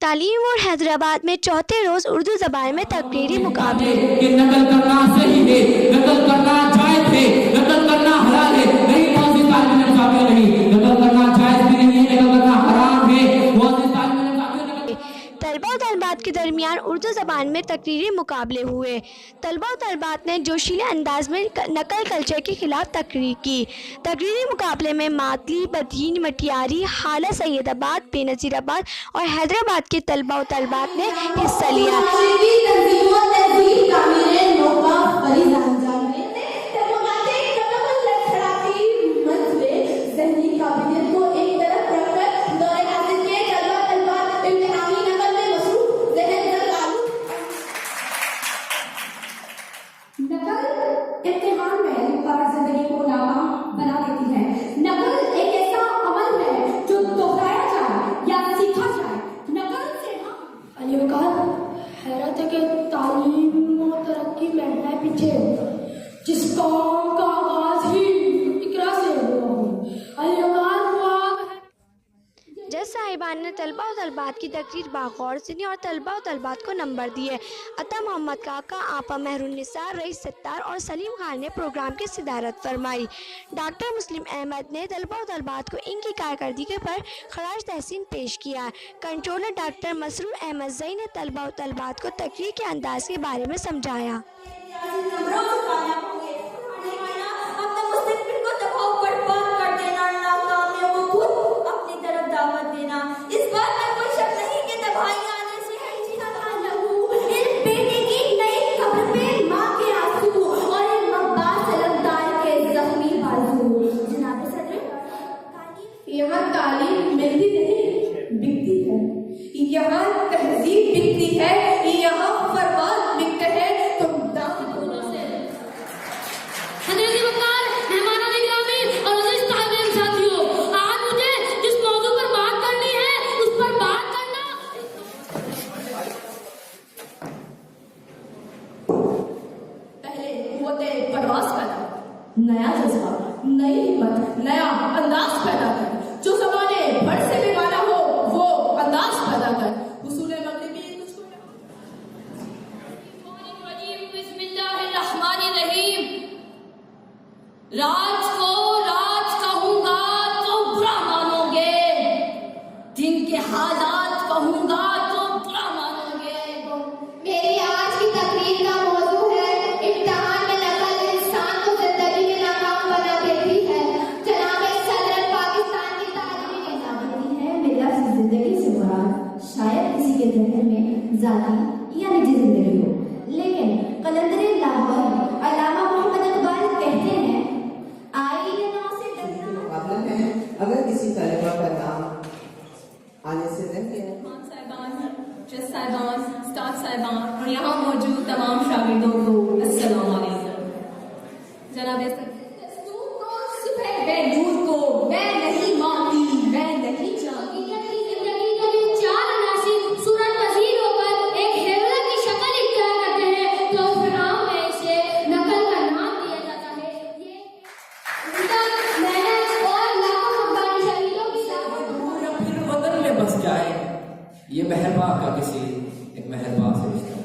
تعلیم اور حیدرآباد میں چوتھے روز اردو زبان میں تقریری مقابلے۔ کہ نقل کرنا صحیح ہے، نقل کرنا جائز ہے، نقل کرنا حلال ہے، نہیں معزز طالب علم قابل نہیں، نقل کرنا جائز بھی نہیں ہے، نقل کرنا حرام ہے، معزز طالب علم قابل۔ طلباء و طالبات کے درمیان اردو زبان میں تقریری مقابلے ہوئے۔ طلباء و طالبات نے جوشیلے انداز میں نقل کلچر کے خلاف تقریر کی۔ تقریری مقابلے میں ماتلی، بدین، مٹیاری، حالہ سید آباد، بے نظیر آباد اور حیدرآباد کے طلباء و طالبات نے حصہ لیا۔ امتحان میں رفتار زندگی کو ناکام بنا دیتی ہے۔ نقل ایک ایسا عمل ہے جو دہرایا جائے یا سیکھا جائے۔ نقل سے علی وقار حیرت ہے کہ تعلیم و ترقی میں ہے پیچھے، جس قوم کا آغاز ہی اقرا سے ہوا ہو۔ علی وقار جج صاحبان نے طلباء و طالبات کی تقریر باغور سنی اور طلباء و طالبات کو نمبر دیے۔ عطا محمد کاکا، آپا مہر النساء، رئیس ستار اور سلیم خان نے پروگرام کی صدارت فرمائی۔ ڈاکٹر مسلم احمد نے طلباء و طالبات کو ان کی کارکردگی پر خراج تحسین پیش کیا۔ کنٹرولر ڈاکٹر مسرور احمد زئی نے طلباء و طالبات کو تقریر کے انداز کے بارے میں سمجھایا۔ یہاں تعلیم ملتی نہیں، بکتی ہے۔ یہاں تہذیب بکتی ہے، یہاں فرمان بکتے ہیں۔ تم داخل ہونے سے حضرت وقار، مہمانان گرامی اور عزیز طالب علم ساتھیوں، آج مجھے جس موضوع پر بات کرنی ہے اس پر بات کرنا۔ پہلے قوت پرواز پیدا، نیا جذبہ، نئی ہمت، نیا انداز پیدا کر۔ جو زمانے بھر سے بیگانہ ہو وہ انداز پیدا کر۔ حصول مغربی تجھ کو بسم اللہ الرحمن الرحیم۔ راج کو راج کہوں گا تو برا مانو گے، دن کے حالات کہوں گا تو برا مانو گے۔ میری آج کی تقریر کا موضوع ہے امتحان میں نقل انسان کو زندگی میں ناکام بنا دیتی ہے۔ جناب صدر پاکستان کی تعلیمی نظام ہے میں لفظ زندگی سے مراد شاید کسی کے ذہن میں ذاتی یا نجی زندگی ہو، لیکن قلندر لاہور علامہ محمد اقبال کہتے ہیں آئیے نو سے مقابلہ ہے۔ اگر کسی طالبہ کا نام آنے سے رہ گیا، خان صاحبان، جج صاحبان، اسٹاف صاحبان اور یہاں موجود تمام شاگردوں کو السلام علیکم۔ جناب صبح بے نور کو میں نہیں مانتی، میں نہیں جانتی۔ زندگی کا بھی چار عناصر صورت پذیر ہو کر ایک ہیرولہ کی شکل اختیار کرتے ہیں تو اس نام میں اسے نقل کا نام دیا جاتا ہے۔ یہ ان کا محنت اور لاکھوں قربانی شہیدوں کی لاکھوں یا پھر وطن میں بس جائے، یہ مہرباں کا کسی ایک مہرباں سے رشتہ۔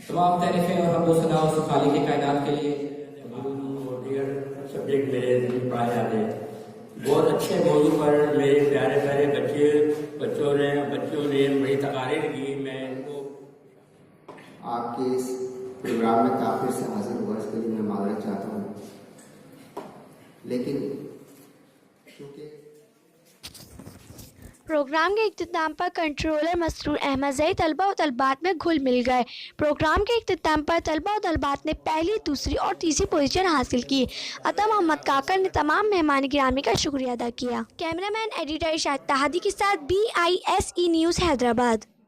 تمام تعریفیں اور حمد و ثنا اس خالق کائنات کے لیے۔ سبجیکٹ میرے ذہن پڑھائے جاتے ہیں، بہت اچھے موضوع پر میرے پیارے پیارے بچوں نے بڑی تقاریر کی۔ میں ان کو آپ کے اس پروگرام میں تاخیر سے حاضر ہوا، اس کے لیے میں معذرت چاہتا ہوں، لیکن چونکہ پروگرام کے اختتام پر کنٹرولر مسرور احمد زئی طلباء و طالبات میں گھل مل گئے۔ پروگرام کے اختتام پر طلباء و طالبات نے پہلی، دوسری اور تیسری پوزیشن حاصل کی۔ عطا محمد کاکا نے تمام مہمان گرامی کا شکریہ ادا کیا۔ کیمرہ مین ایڈیٹر ارشاد تہادی کے ساتھ BISE نیوز حیدرآباد۔